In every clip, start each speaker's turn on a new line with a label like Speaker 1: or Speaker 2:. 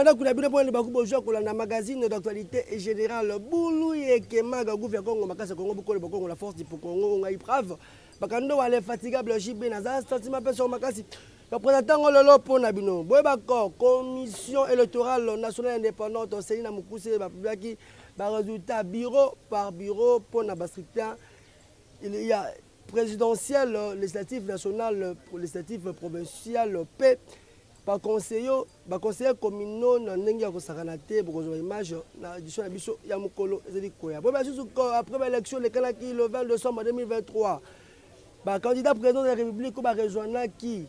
Speaker 1: Banda Kulabino pour le Bakubo Joko, la magazine d'actualité et générale. Boulou et Kemaga Gouverne Congo, Makasa Congo, Boko, la force du Congo, on a brave. Bakando, elle est fatigable, JB, Nazar, Statima, Person Makasi. Le président Lolo Ponabino, Boebako, Commission électorale nationale indépendante, Céline Moukousse, Babaki, résultat bureau par bureau pour Nabastricta. Il y a présidentiel, législatif national, législatif provincial, P. Par conseiller communaux, n'engue à Kosaranate, pour une image, l'édition Abisso Yamukolo, Zedikoya. Après l'élection, le 20 décembre 2023, le candidat président de la République, il a rejoint qui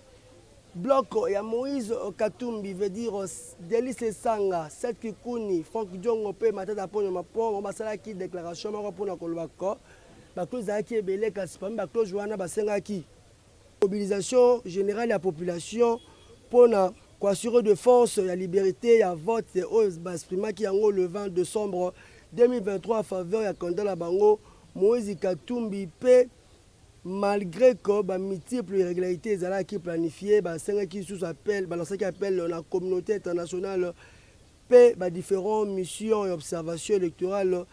Speaker 1: bloc ya Moïse Katumbi veut dire Délice Sanga, Seth Kikouni, Franck Diongo, Matata Ponyo Mapon, on va qui déclaration pour la Kolwako, Baklo Zaki Ebele Kaspam, Baklo Joana Basengaki. Mobilisation générale de la population pour assurer de force la liberté, la vote et aux Basprima qui ont le 20 décembre 2023 en faveur de candidat Bango, Moïse Katumbi P. Malgré que multiples irrégularités qui planifiées, qui sous-appellent, qui appellent la communauté internationale, différentes missions et observations électorales,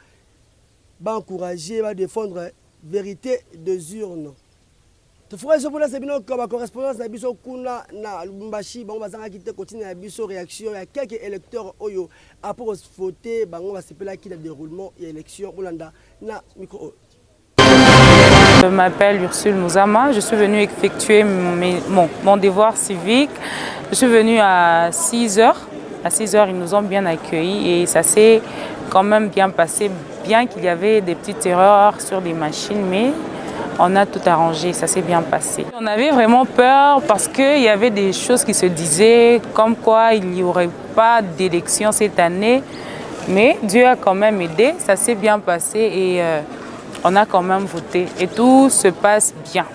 Speaker 1: encourager, défendre la vérité des urnes. Toutefois, je voulais savoir que la correspondance de Bisso Kuna na Lubumbashi, qui continue à Bisso réaction, il y a quelques électeurs Oyo après voter, on va s'appeler qui le déroulement et l'élection Olanda na micro.
Speaker 2: Je m'appelle Ursule Mouzama, je suis venue effectuer mon devoir civique. Je suis venue à 6h. À 6h, ils nous ont bien accueillis et ça s'est quand même bien passé, bien qu'il y avait des petites erreurs sur des machines, mais on a tout arrangé, ça s'est bien passé. On avait vraiment peur parce qu'il y avait des choses qui se disaient comme quoi il n'y aurait pas d'élection cette année, mais Dieu a quand même aidé, ça s'est bien passé et on a quand même voté et tout se passe bien.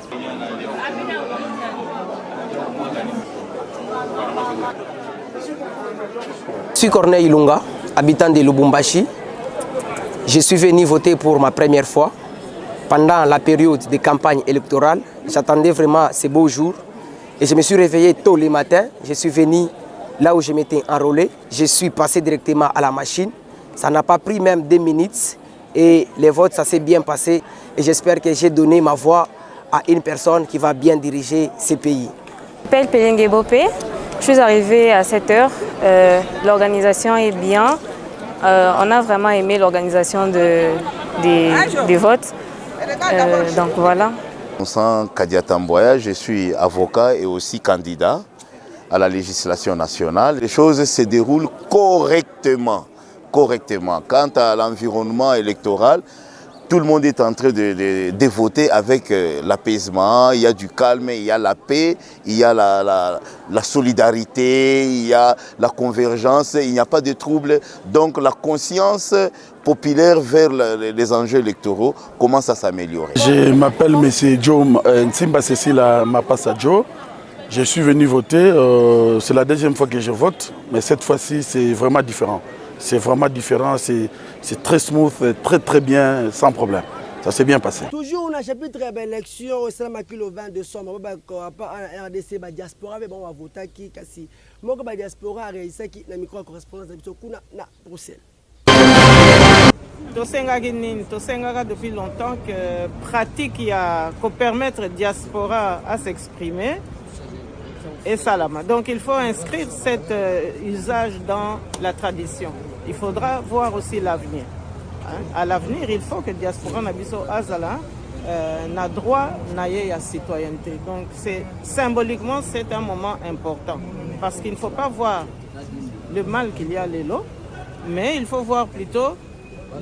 Speaker 3: Je suis Corneille Ilunga, habitant de Lubumbashi. Je suis venu voter pour ma première fois. Pendant la période de campagne électorale, j'attendais vraiment ces beaux jours. Et je me suis réveillé tôt le matin. Je suis venu là où je m'étais enrôlé. Je suis passé directement à la machine. Ça n'a pas pris même 2 minutes. Et les votes, ça s'est bien passé. Et j'espère que j'ai donné ma voix à une personne qui va bien diriger ce pays.
Speaker 4: Je m'appelle Pelenge Bopé. Je suis arrivée à 7h. L'organisation est bien. On a vraiment aimé l'organisation des votes. Donc voilà.
Speaker 5: Monsan Kadia Tamboya, je suis avocat et aussi candidat à la législation nationale. Les choses se déroulent correctement. Quant à l'environnement électoral, tout le monde est en train de voter avec l'apaisement, il y a du calme, il y a la paix, il y a la solidarité, il y a la convergence, il n'y a pas de troubles. Donc la conscience populaire vers les enjeux électoraux commence à s'améliorer.
Speaker 6: Je m'appelle M. Joe Nsimba Cécile Mapassa Joe. Je suis venu voter, c'est la 2e fois que je vote, mais cette fois-ci c'est vraiment différent. C'est vraiment différent, c'est très smooth, très bien, sans problème. Ça s'est bien passé.
Speaker 1: Toujours on a chapitre d'élection au le 20 décembre, RDC, la diaspora, on va voter qui, kasi. Moi, la diaspora a réussi qui la micro-correspondance de Bruxelles.
Speaker 7: Tosenga depuis longtemps que pratique qui permettre la diaspora à s'exprimer. Et Salama. Donc il faut inscrire cet usage dans la tradition. Il faudra voir aussi l'avenir. À l'avenir, il faut que la diaspora Nabiso Azala n'a droit à la citoyenneté. Donc symboliquement, c'est un moment important. Parce qu'il ne faut pas voir le mal qu'il y a les lots, mais il faut voir plutôt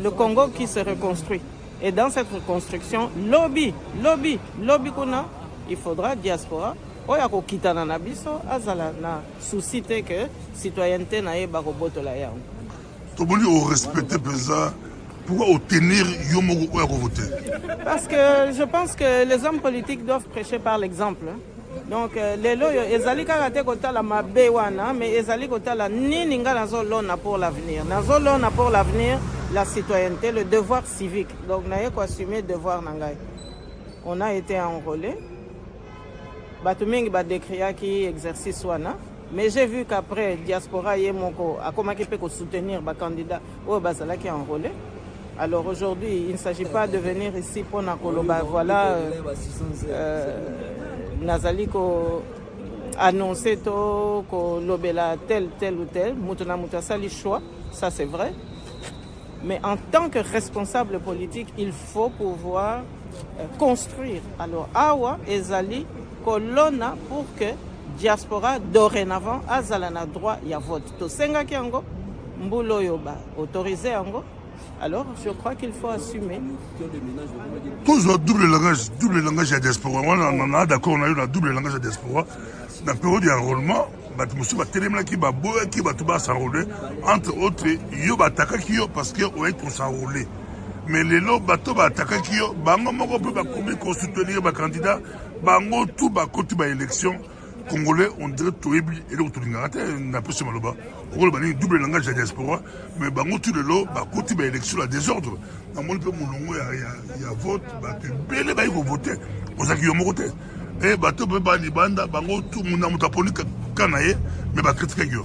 Speaker 7: le Congo qui se reconstruit. Et dans cette reconstruction, lobby kuna, il faudra diaspora. Oya ko kitana na biso azala na susciter que citoyenneté na ye ba roboto la ya.
Speaker 8: Toboli au respecter pesa pourquoi obtenir yomoko oya ko voter.
Speaker 7: Parce que je pense que les hommes politiques doivent prêcher par l'exemple. Donc les loyo ezali kaka te kotala mabe wana mais ezali kotala nini nga nazo lona pour l'avenir. Nazo lona pour l'avenir la citoyenneté, le devoir civique. Donc na ye ko assumer devoir nangai. On a été enrôlés. Batumingi ba décria qui exercice wana Mais j'ai vu qu'après, diaspora Yemoko a commencé à soutenir les candidats au Basala qui est enrôlé. Alors aujourd'hui, il ne s'agit pas de venir ici pour Nakoloba. Voilà, Nazali ko annoncer ko lobela tel ou tel, Moutona Moutasali choix, ça c'est vrai. Mais en tant que responsable politique, il faut pouvoir construire. Alors, Awa Ezali Kolona pour que diaspora dorénavant azalana droit ya vote. To senga kiango mbulo yoba autorisé ango. Alors, je crois qu'il faut assumer.
Speaker 8: Toujours double langage à diaspora. On a d'accord, on a eu un double langage à diaspora. Dans la période d'enrôlement, monsieur va tellement qui va boire, qui va tout bas s'enrôler. Entre autres, yo va attaquer qui yo parce qu'on est s'enrôler. Mais les lots bateau va attaquer qui yo, bango moko peut pas comme soutenir les candidats, bango tout va côté ba élection. Congolais, on dirait tout et le tout n'a pas ce maloba. On a un double langage à diaspora, mais bango tout le lot, bah côté ba élection la désordre. Dans mon pays, mon il y a vote, bah que belle bah il faut voter. On a qui ont voté. Et bateau peut pas ni banda, bango tout mon amour taponi kanaye, mais bah critiquer yo.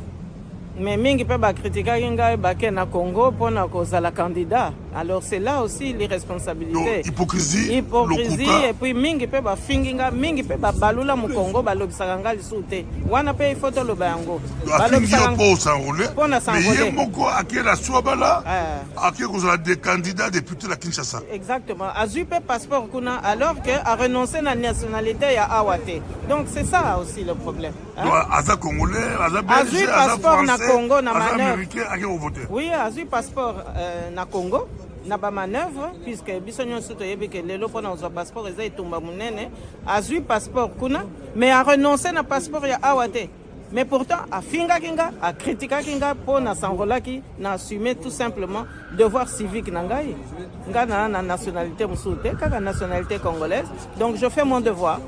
Speaker 7: Mais mingi peut pas critiquer inga baké na Congo pour na cause la candidat. Alors c'est là aussi l'irresponsabilité.
Speaker 8: Hypocrisie.
Speaker 7: Et puis mingi peut pas finginga, mingi peut pas balula mu Congo balobisanga lisute. Wana pe photo lo bango.
Speaker 8: Balobisanga pour s'enrôler. Mais il moko akela swabala. Akela cause des candidats députés la Kinshasa.
Speaker 7: Exactement. Azupe passeport kuna alors que a renoncé na nationalité ya Awate. Donc c'est ça aussi le problème.
Speaker 8: Aza congolais, aza belge, aza français.
Speaker 7: Congo na manœuvre.
Speaker 8: Oui,
Speaker 7: azui passeport na Congo na ba manœuvre puisque bisonyo soto yebi que lelo pona uzwa passeport eza itumba munene azui passeport kuna mais a renoncé na passeport ya Awate. Mais pourtant a finga kinga a critika kinga pona s'enrolaki na assumer tout simplement devoir civique nangai ngana na nationalité musute kaka nationalité congolaise. Donc je fais mon devoir.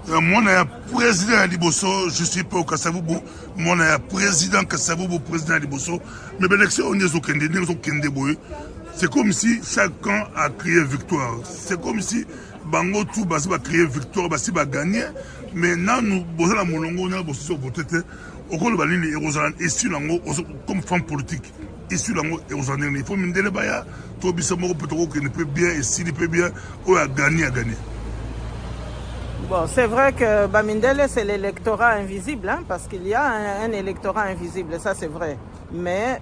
Speaker 8: Moi, je suis président Liboso, je suis pas au Kassavoubou. Moi, je suis président Kassavoubou, président Liboso. Mais l'élection, c'est comme si chacun a créé victoire. C'est comme si Bango tout va créer victoire, va gagner. Mais là, nous, la Molongo, nous avons voté. Au cours de la ligne, ici, comme femme politique. Ici, il faut me dire, tout le ne peut bien, et s'il peut bien, on a gagné.
Speaker 7: Bon, c'est vrai que Bamindele, c'est l'électorat invisible, hein, parce qu'il y a un électorat invisible, ça c'est vrai. Mais,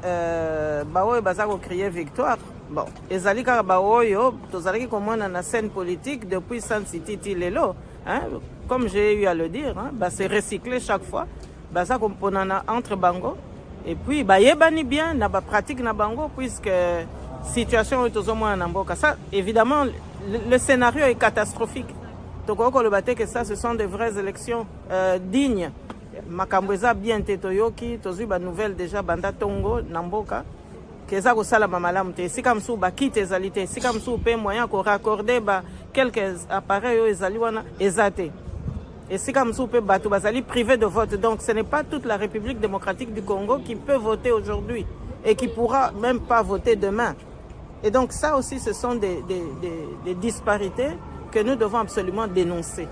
Speaker 7: Baoyo Bazako crier victoire. Bon, Ezalika Baoyo, Tozaliki comme on a une scène politique depuis San City Lelo, hein, comme j'ai eu à le dire, hein, bah, c'est recyclé chaque fois. Bazako Ponana entre Bango. Et puis, bah, yebani bien, na ba pratique na Bango, puisque situation est aux moins en Amboka. Ça, évidemment, le scénario est catastrophique. Que ça, ce sont de vraies élections dignes. Makambweza bien tetoyoki, tozu ba nouvelle déjà banda tongo namboka. Keza ko sala mamalamu te. Si comme sou ba kite ezalité, si comme sou pe moyen ko raccorder ba quelques appareils ezali wana ezate. Et si comme sou pe batu bazali privé de vote. Donc ce n'est pas toute la République démocratique du Congo qui peut voter aujourd'hui et qui pourra même pas voter demain. Et donc ça aussi ce sont des disparités que nous devons absolument dénoncer.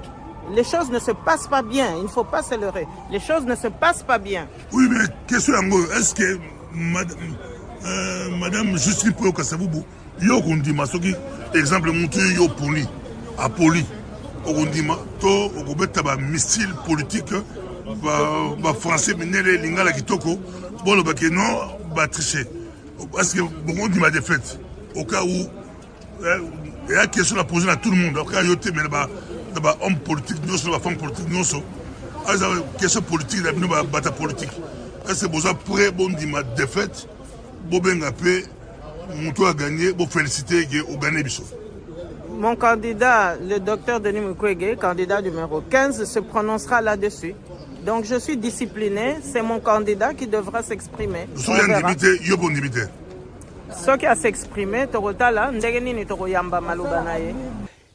Speaker 7: Les choses ne se passent pas bien, il ne faut pas se leurrer. Les choses ne se passent pas bien.
Speaker 8: Oui, mais question est-ce que madame Justine Poyo Kassavoubou, yo kondima soki exemple monté yo poli, a poli, okondima to okobeta ba missile politique ba français menele lingala kitoko, bon le baké non ba tricher. Parce que beaucoup dit ma défaite au cas où il y a une question à poser à tout le monde. Après, il y a des hommes politiques, des femmes politiques, il y a une question politique, il y a une bataille politique. C'est pour ça que bon dit ma défaite, bon ben après, mon tour a gagné, bon féliciter au gagné biso.
Speaker 7: Mon candidat, le docteur Denis Mukwege, candidat numéro 15, se prononcera là-dessus. Donc je suis discipliné, c'est mon candidat qui devra s'exprimer.
Speaker 8: Je suis indimité, il y a bon indimité.
Speaker 7: Ce qui a s'exprimé, Torotala, Ndegeni Toroyamba Malubanaye.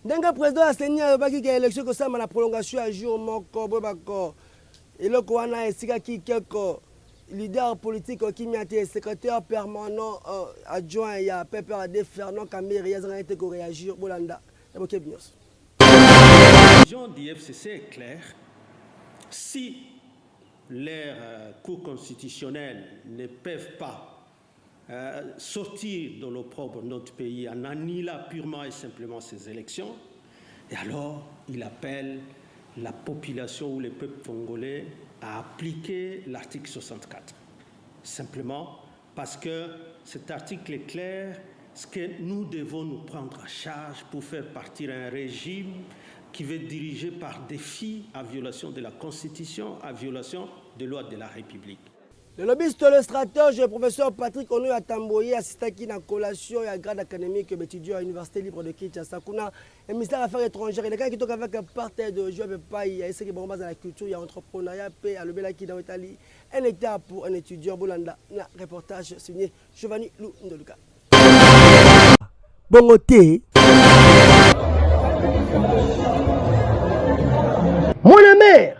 Speaker 1: Ndenge président Aseni alobaki ke élection kosama na prolongation à jour moko bobako. Eloko wana esika ki keko leader politique qui m'a été secrétaire permanent adjoint ya PPRD Fernand Kameri yazanga été ko réagir bolanda. Eboke binyos.
Speaker 9: La vision du FCC est claire. Si leurs cours constitutionnels ne peuvent pas sortir de l'opprobre de notre pays en annihilant purement et simplement ces élections, et alors il appelle la population ou le peuple congolais à appliquer l'article 64. Simplement parce que cet article est clair, ce que nous devons nous prendre en charge pour faire partir un régime qui veut diriger par défi à violation de la Constitution, à violation des lois de la République.
Speaker 1: Le lobbyiste, le stratège, le professeur Patrick Ono Yatamboye, assistant qui na collation et à grade académique étudiant à l'Université libre de Kinshasa. Kuna le ministère des Affaires étrangères, il y a quelqu'un qui toque avec un partenaire de jouer avec pas, il y a essayé de base dans la culture, il y a entrepreneuriat, paix, à l'obéla qui dans l'Italie. Un état pour un étudiant, Bolanda, un reportage signé Giovanni Lou Ndoluka. Bongoté. Mon mère,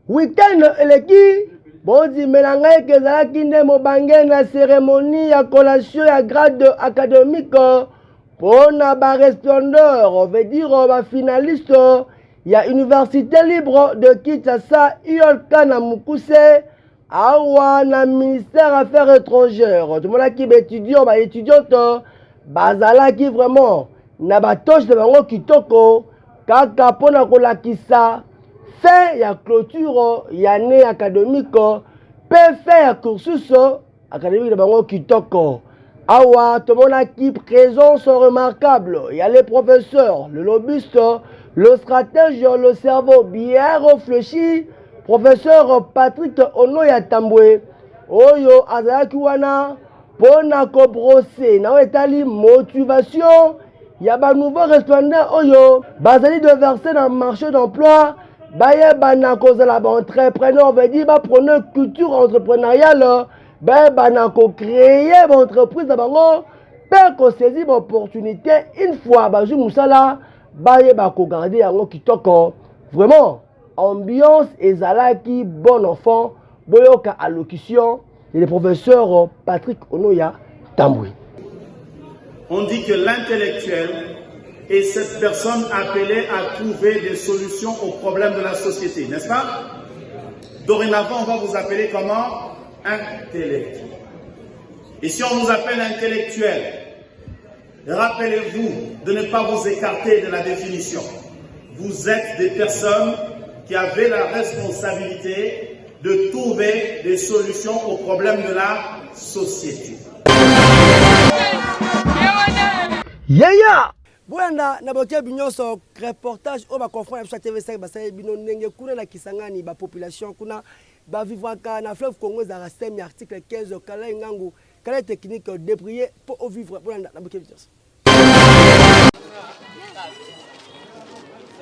Speaker 1: week-end, eleki. Bondi melanga ezalaki nde mobange na cérémonie ya collation ya grade académique pona ba respondeur, veut dire ba finaliste ya Université libre de Kinshasa IOLCA na Mukuse awa na ministère affaires étrangères. Tout le monde qui est étudiant, ba étudiante bazalaki vraiment na ba toche de bango kitoko kaka pona kolakisa fait ya clôture ya année académique peut faire cursus académique de bango kitoko awa tomonaki présence remarquable. Il y a les professeurs, le lobbyiste, le stratège, le cerveau bien réfléchi, professeur Patrick Ono Yatamboye oyo azalaki wana pona ko brosser na etali motivation ya ba nouveau respondant oyo bazali de verser dans le marché d'emploi. Baye banako la entrepreneur veut dire ba prendre culture entrepreneuriale, ba banako créer une entreprise bango, per ko saisir opportunité une fois ba jou musala, baye ba ko garder yango kitoko. Vraiment ambiance ezalaki bon enfant, boyoka allocution et le professeur Patrick Onoya Tamboué.
Speaker 10: On dit que l'intellectuel est cette personne appelée à trouver des solutions aux problèmes de la société, n'est-ce pas? Dorénavant, on va vous appeler comment? Intellectuel. Et si on vous appelle intellectuel, rappelez-vous de ne pas vous écarter de la définition. Vous êtes des personnes qui avaient la responsabilité de trouver des solutions aux problèmes de la société.
Speaker 1: Yeah! Bwanda na bokia binyoso reportage o ba confrère sur TV5 basay bino ndenge kuna na Kisangani ba population kuna ba vivre na fleuve Congo za rastem article 15 kala ngangu kala technique débrouiller pour vivre Bwanda na bokia binyoso.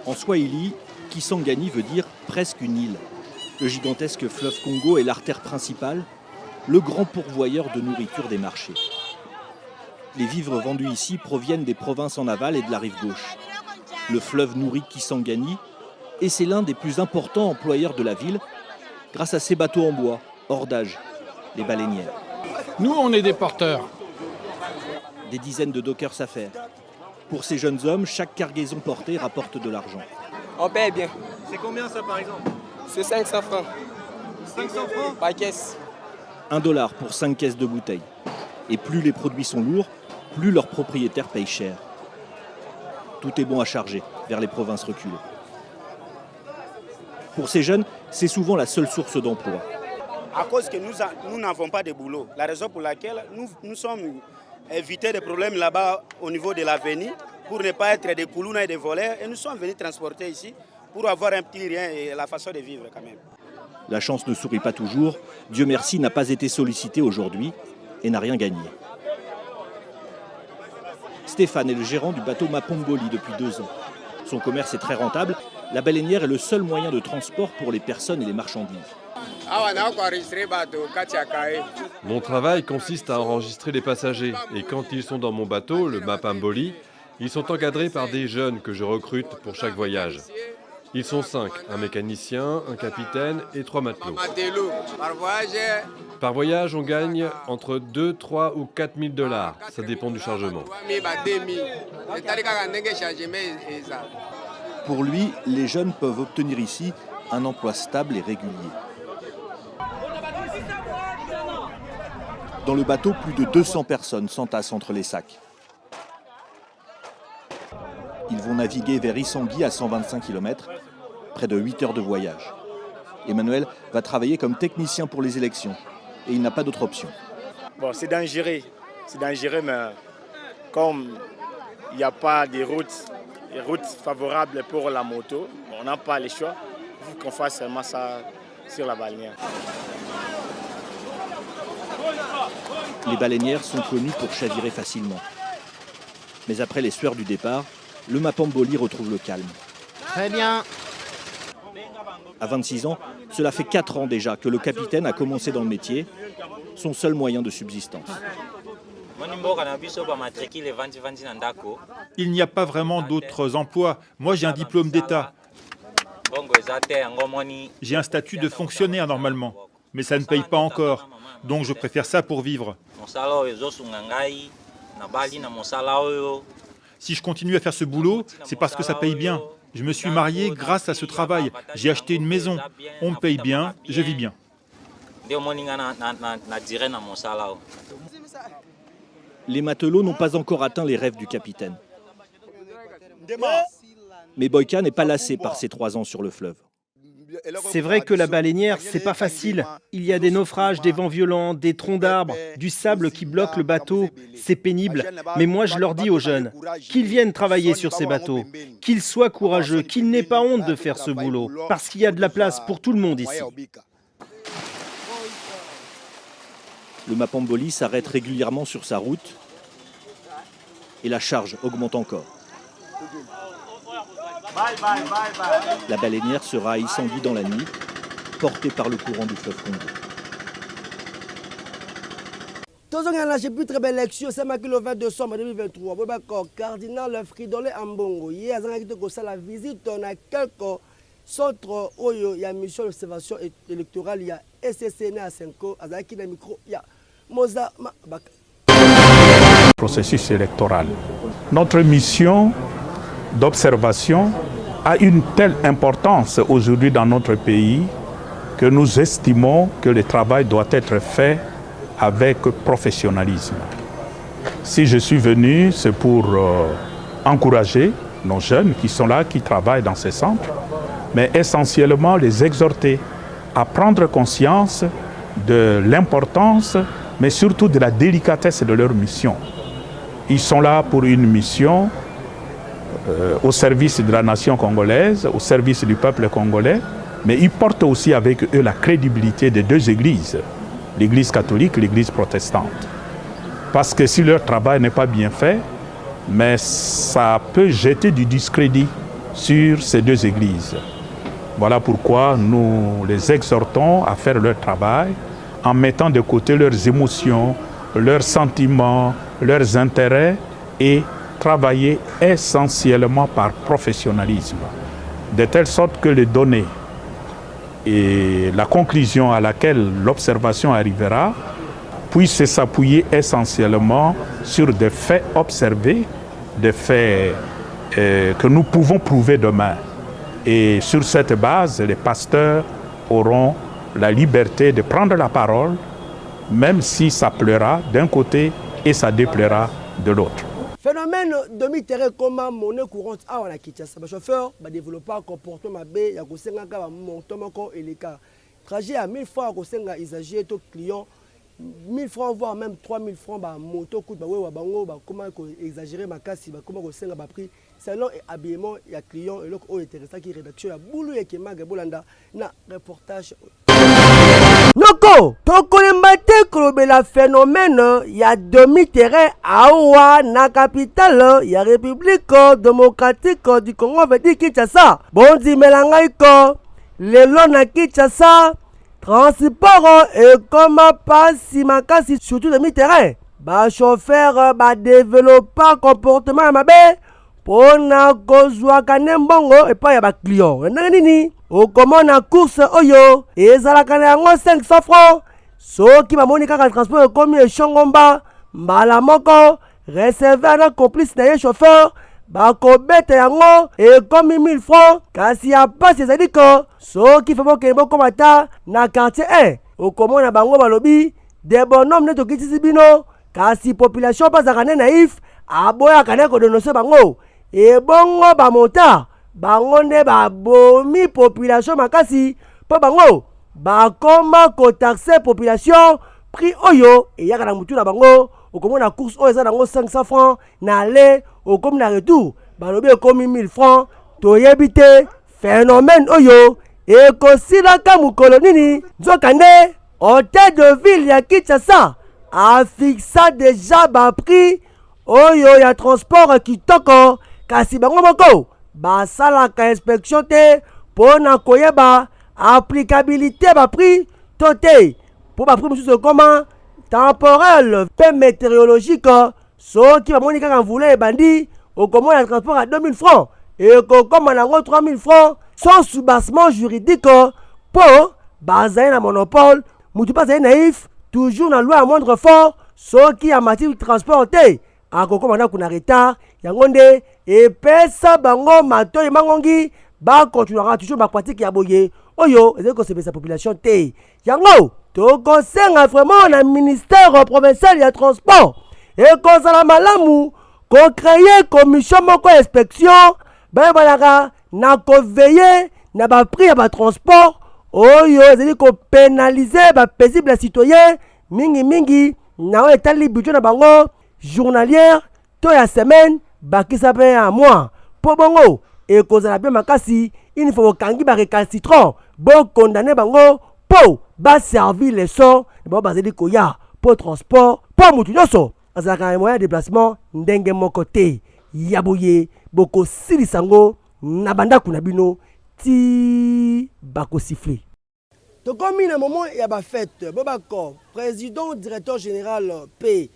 Speaker 11: En Swahili, Kisangani veut dire presque une île. Le gigantesque fleuve Congo est l'artère principale, le grand pourvoyeur de nourriture des marchés. Les vivres vendus ici proviennent des provinces en aval et de la rive gauche. Le fleuve nourrit Kisangani et c'est l'un des plus importants employeurs de la ville grâce à ses bateaux en bois, hors d'âge, les baleinières.
Speaker 12: Nous, on est des porteurs.
Speaker 11: Des dizaines de dockers s'affairent. Pour ces jeunes hommes, chaque cargaison portée rapporte de l'argent.
Speaker 13: On paye bien.
Speaker 14: C'est combien ça par exemple?
Speaker 13: C'est 500 francs.
Speaker 14: 500 francs
Speaker 13: par caisse.
Speaker 11: $1 pour 5 caisses de bouteilles. Et plus les produits sont lourds, plus leurs propriétaires payent cher. Tout est bon à charger vers les provinces reculées. Pour ces jeunes, c'est souvent la seule source d'emploi.
Speaker 15: À cause que nous n'avons pas de boulot, la raison pour laquelle nous sommes évités des problèmes là-bas au niveau de l'avenir pour ne pas être des poulounas et des voleurs. Et nous sommes venus transporter ici pour avoir un petit rien et la façon de vivre quand même.
Speaker 11: La chance ne sourit pas toujours. Dieu merci n'a pas été sollicité aujourd'hui et n'a rien gagné. Stéphane est le gérant du bateau Mapomboli depuis 2 ans. Son commerce est très rentable. La baleinière est le seul moyen de transport pour les personnes et les marchandises.
Speaker 16: Mon travail consiste à enregistrer les passagers. Et quand ils sont dans mon bateau, le Mapamboli, ils sont encadrés par des jeunes que je recrute pour chaque voyage. Ils sont 5, un mécanicien, un capitaine et 3 matelots. Par voyage, on gagne entre 2, 3 ou 4 000 $. Ça dépend du chargement.
Speaker 11: Pour lui, les jeunes peuvent obtenir ici un emploi stable et régulier. Dans le bateau, plus de 200 personnes s'entassent entre les sacs. Ils vont naviguer vers Issangui à 125 km, près de 8 heures de voyage. Emmanuel va travailler comme technicien pour les élections et il n'a pas d'autre option.
Speaker 17: Bon, c'est dangereux, mais comme il n'y a pas de routes favorables pour la moto, on n'a pas le choix, il faut qu'on fasse seulement ça sur la baleinière.
Speaker 11: Les baleinières sont connues pour chavirer facilement. Mais après les sueurs du départ, le Mapamboli retrouve le calme.
Speaker 18: Très bien.
Speaker 11: À 26 ans, cela fait 4 ans déjà que le capitaine a commencé dans le métier, son seul moyen de subsistance.
Speaker 19: Il n'y a pas vraiment d'autres emplois. Moi, j'ai un diplôme d'État. J'ai un statut de fonctionnaire normalement, mais ça ne paye pas encore. Donc je préfère ça pour vivre. Si je continue à faire ce boulot, c'est parce que ça paye bien. Je me suis marié grâce à ce travail. J'ai acheté une maison. On me paye bien, je vis bien.
Speaker 11: Les matelots n'ont pas encore atteint les rêves du capitaine. Mais Boyka n'est pas lassé par ses 3 ans sur le fleuve.
Speaker 18: C'est vrai que la baleinière, c'est pas facile. Il y a des naufrages, des vents violents, des troncs d'arbres, du sable qui bloque le bateau. C'est pénible. Mais moi, je leur dis aux jeunes qu'ils viennent travailler sur ces bateaux, qu'ils soient courageux, qu'ils n'aient pas honte de faire ce boulot, parce qu'il y a de la place pour tout le monde ici.
Speaker 11: Le Mapamboli s'arrête régulièrement sur sa route et la charge augmente encore. La baleinière sera à Issangui dans la nuit, portée par le courant du fleuve Congo.
Speaker 1: J'ai plus très belle lecture, c'est le 20 décembre 2023. Cardinal Fridolin Ambongo, il y a la visite, on a quelques centres où il y a mission d'observation électorale, il y a SSN à 5 ans, il y a micro, il y a Moza Mabaka.
Speaker 20: Processus électoral. Notre mission d'observation a une telle importance aujourd'hui dans notre pays que nous estimons que le travail doit être fait avec professionnalisme. Si je suis venu, c'est pour encourager nos jeunes qui sont là, qui travaillent dans ces centres, mais essentiellement les exhorter à prendre conscience de l'importance, mais surtout de la délicatesse de leur mission. Ils sont là pour une mission au service de la nation congolaise, au service du peuple congolais, mais ils portent aussi avec eux la crédibilité des 2 églises, l'église catholique et l'église protestante. Parce que si leur travail n'est pas bien fait, mais ça peut jeter du discrédit sur ces 2 églises. Voilà pourquoi nous les exhortons à faire leur travail en mettant de côté leurs émotions, leurs sentiments, leurs intérêts et travailler essentiellement par professionnalisme, de telle sorte que les données et la conclusion à laquelle l'observation arrivera puissent s'appuyer essentiellement sur des faits observés, des faits que nous pouvons prouver demain. Et sur cette base, les pasteurs auront la liberté de prendre la parole, même si ça plaira d'un côté et ça déplaira de l'autre.
Speaker 1: Phénomène demi-terrain comme monnaie courante à la Kinshasa. Les chauffeurs développent un comportement bé, il y a un montant et les cas. Trajet à 1000 francs, il y a usagers, clients, 1000 francs, voire même 3000 francs, moto coûte, comment exagérer ma casse, comment on prix. Selon l'habillement, il y a clients et l'autre intéressant qui est rédaction, il y a Boulou et qui est Bolanda, na reportage. Noko, toko lembate kolobela phénomène, il y a demi-terrain à na capitale, il y a République démocratique du Congo, veut dire Kinshasa. Bon di melangaiko, le long na Kinshasa, transport et comme passe makasi surtout demi-terrain. Ba chauffeur ba développer comportement mabe pour na kozwa kanembongo et pas ya ba client. Nani Okomo na course oyo ezalaka na yango 500 francs soki bamoni kaka transport ekomi eshongomba mbala moko receveur na complice na ye chauffeur bakobeta yango ekomi 1000 francs kasi ya pasi ezali ko soki fe bokende bokoma ta na quartier 1 okomona bango balobi des bonhommes neto kitisi bino kasi population bazaka ne naïf aboyaka ne kodonose bango ebongo bamota bango nde babomi population makasi mpo bango bakoma kotaxe population prix oyo eyaka na mutu na bango okomona course oyo eza nango 500 francs na aller okomi na retour balobi ekomi 1000 francs toyebi te phénomène oyo ekosilaka mokolo nini nzoka nde hôtel de ville ya Kinshasa afixa déjà baprix oyo ya transport kitoko kasi bango moko basalaka inspection te mpo na koyeba applicabilité baprix to te mpo baprix mosusu ekoma temporel mpe météorologique soki bamoni kaka mvula ebandi okomona transport à 2000 francs ekokoma nango 3000 francs sans soubassement juridique mpo bazali na monopole mutu mpe azali naïf toujours na loi ya moindre fort soki amati transport te akokoma na kuna retard yango nde epesa bango matoyi mangongi bakontinuaka toujours bapratique ya boye oyo ezali kosepelisa population te yango tokosenga vraiment na ministère provincial ya transport ekozala malamu kocreye commission moko ya inspection bayebanaka na koveye na baprix ya batransport oyo ezali kopenalize bapaisible citoyen mingi na oyo etali budget na bango journalière to ya semaine bakisa mpe ya mois mpo bongo ekozala bien makasi il faut bokangi barecalcitrant bokondane bango mpo baservir leson na bango bazali koya mpo transport mpo mutu nyonso azalaka na moyen ya déplacement ndenge moko te ya boye bokosilisa yango na bandako na bino ti bakosifle. Tokomi na moment ya bafete bobako président directeur général P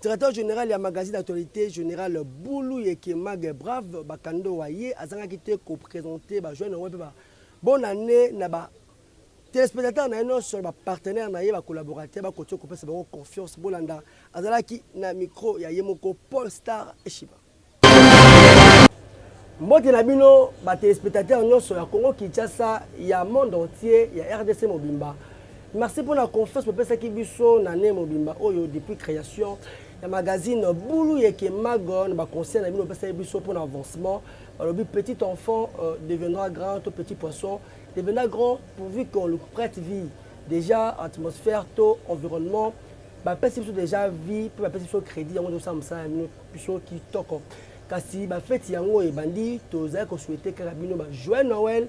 Speaker 1: directeur général ya magazine d'actualité général Boulou Ekemage Brave bakando waye azangaki te ko présenter ba jeune web ba bonne année na ba téléspectateurs na eno sur ba partenaire na ye ba collaborateur ba côté ko pesa ba confiance bolanda azalaki na micro ya Yemoko Paul Star Eshiba. Mbote na bino ba téléspectateurs nyonso ya Congo Kinshasa ya monde entier ya RDC Mobimba. Merci pour la confiance pour pesa ki biso na ne Mobimba oyo depuis création ya magazine Boulou Ekemage ba conseil na bino pesa biso pour l'avancement. Le petit enfant deviendra grand, tout petit poisson deviendra grand pourvu qu'on le prête vie. Déjà atmosphère, taux, environnement, ba pesa biso déjà vie, pour ba pesa biso crédit, on doit ça biso qui toko. Kasi ba fête yango e bandi tozali ko souhaiter karabino ba joyeux Noël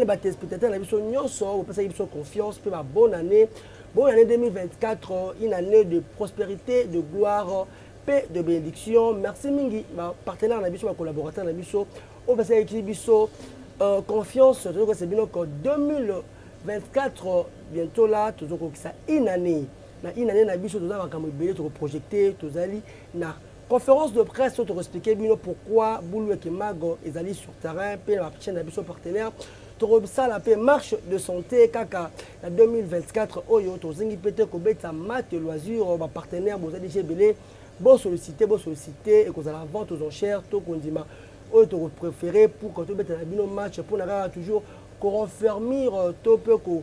Speaker 1: ba téléspectateurs na biso nyonso o pesa biso confiance pe ba bonne année 2024, une année de prospérité, de gloire, paix, de bénédiction. Merci mingi ba partenaire na biso ba collaborateur na biso o pesa biso confiance to c'est bino ko 2024 bientôt là toujours ko ça une année na biso tozali makambo ebele to projeter tozali na conférence de presse pour expliquer pourquoi Boulou Ekemage est allé sur terrain, puis la chaîne d'habitude partenaire. Pour ça, la marche de santé, kaka, la 2024, Oyo, Tozingi Pete, Kobeta, Mat, Loisir, partenaire, vous avez déjà belé, bon sollicité, et qu'on a la vente aux enchères, tout qu'on dit, Oyo, tu préféré pour quand tu mets un bino match, pour n'avoir toujours qu'on renfermir, tout peu qu'on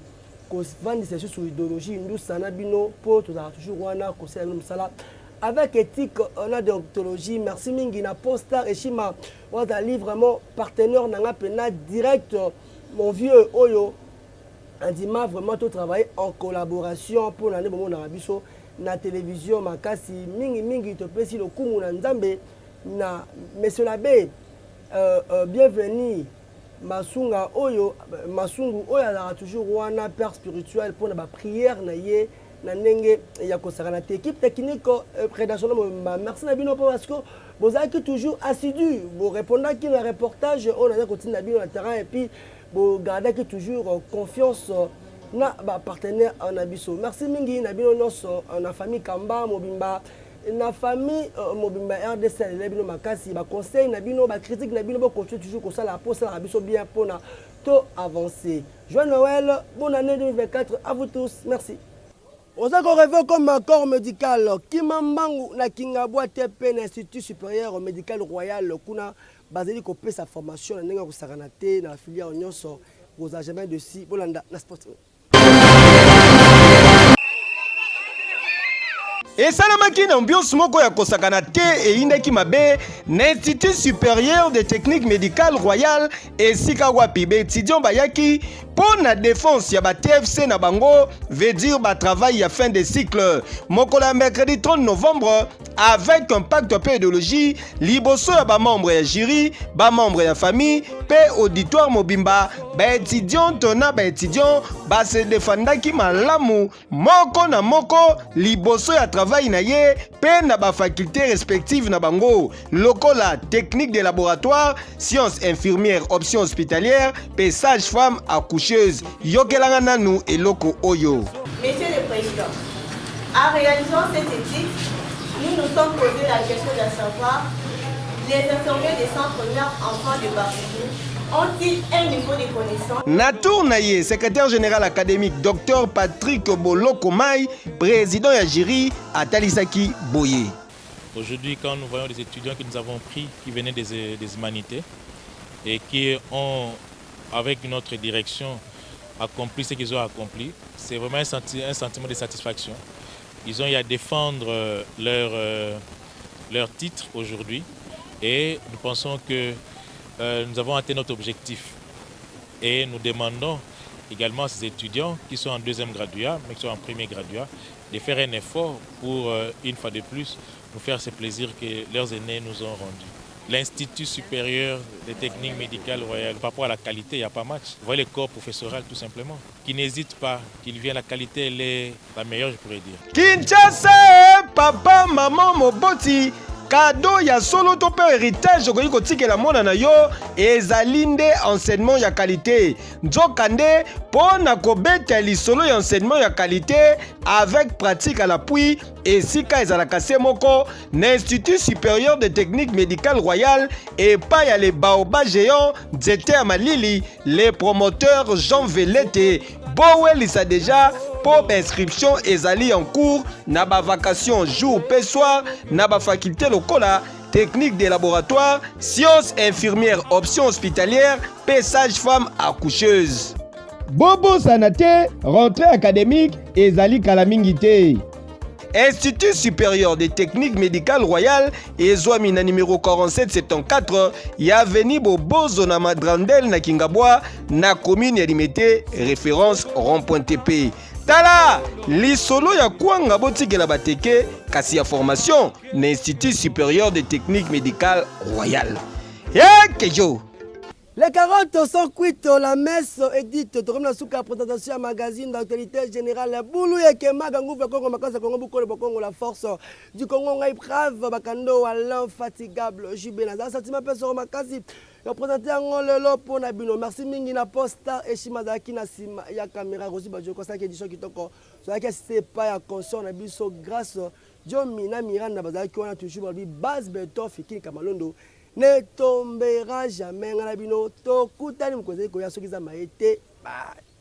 Speaker 1: vende ces choses sur l'idéologie, nous, ça n'a bino, pour tout avoir toujours wana, qu'on sait la sala. Avec éthique, on a déontologie. Merci mingi na Postar et Shima. On a vraiment partenaire nanga pena direct. Mon vieux Oyo, Andima vraiment tout travailler en collaboration pour l'année bon na biso na télévision makasi mingi to pesi le kumu na nzambe na monsieur l'abbé bienvenue Masunga Oyo Masungu Oyo a toujours wana père spirituel pour na prière na ye. Nenge ya kosakana équipe technique prédation merci na bino parce que vous avez toujours assidu vous répondez qui le reportage on a continué na bino na terrain et puis vous gardez toujours confiance na ba partenaire en abisso merci mingi na bino noso na famille Kamba Mobimba na famille Mobimba RDC na bino makasi ba conseil na bino ba critique na bino ba continuer toujours comme ça la pour ça abisso bien pour na to avancer. Joyeux Noël, bonne année 2024 à vous tous, merci. On a rêvé comme un corps médical qui m'embangue na Kingabwa TP l'Institut supérieur médical royal kuna basé ko sa formation na nenga ko saranate na filière nyonso aux jamais de si bolanda na sport.
Speaker 21: esalamaki na ambiance moko ya kosakana te eyindaki mabe na Institut supérieur de technique médicale royale esika wapi baétudiant bayaki pour la défense ya ba TFC na bango veut dire ba travail ya fin de cycle mokolo ya mercredi 30 novembre avec un pacte de pédologie liboso ya ba membre ya jury ba membre ya famille pe auditoire mobimba ba étudiant na ba étudiant ba se defandaki malamu moko na moko liboso ya travail na ye pe na ba faculté respective na bango lokola technique de laboratoire sciences infirmières option hospitalière pe sage-femme accoucheuse yokelanga nanu eloko oyo.
Speaker 22: Monsieur le Président, en réalisant cette étude, nous nous sommes posé la question de savoir les infirmiers des centres primaires enfants de Barthélémy ont-ils un niveau de connaissance?
Speaker 21: Natour Naye, secrétaire général académique, Dr Patrick Bolokomai, président ya jury à Talisaki Boye.
Speaker 23: Aujourd'hui, quand nous voyons des étudiants que nous avons pris qui venaient des humanités et qui ont, avec notre direction, accompli ce qu'ils ont accompli, c'est vraiment un sentiment de satisfaction. Ils ont eu à défendre leur titre aujourd'hui et nous pensons que nous avons atteint notre objectif. Et nous demandons également à ces étudiants qui sont en deuxième graduat, mais qui sont en premier graduat, de faire un effort pour, une fois de plus, nous faire ce plaisir que leurs aînés nous ont rendu. L'Institut supérieur des techniques médicales royales, par rapport à la qualité, il n'y a pas match. Vous voyez le corps professoral tout simplement, qui n'hésite pas, qu'il vient, la qualité, elle est la meilleure, je pourrais dire.
Speaker 21: Kinshasa, papa, maman, moboti. Cadeau ya solo to pe héritage ko yiko tikela mona na yo ezalinde enseignement ya qualité nzokande pona ko beta lisolo ya enseignement ya qualité avec pratique à l'appui et sika ezalaka se moko na Institut supérieur de technique médicale royale et pas ya les baobas géants nzete ya malili les promoteurs Jean Velete Bowelisa déjà pour inscription ezali en cours na ba vacation jour pe soir na ba faculté lokola technique de laboratoire sciences infirmières option hospitalière pe sage-femme accoucheuse. Bobo sanate rentrée académique ezali kalamingi te. Institut supérieur des techniques médicales royales ezwami na numéro 4774 ya avenue Bobozo na Madrandel na Kingabwa na commune ya Limete référence rond-point TP. Tala lisolo ya kwanga botikela bateke kasi ya formation na Institut supérieur des techniques médicales royales. Kejo.
Speaker 1: Les 40 sont cuites, la messe édite, comme la souka présentation à magazine d'actualité générale. Boulou et Kemaga, Ngouve Congo, Makasa Congo, Bukole Bokongo, la force du Congo, Brave, Bakando, l'infatigable Jibenaza, Satima Peso Makasi. Je présente le lot pour Nabino. Merci Mingi na posta et Shimadaki na Sima ya caméra Rosi Badjo Kosa qui édition qui toko. Soit que c'est pas ya conscient na biso grâce John Mina Miranda Bazaki on a toujours lui base beto fiki Kamalondo. Ne tombera jamais ngana bino to kutani mkoze ko ya sokiza maete. Bye.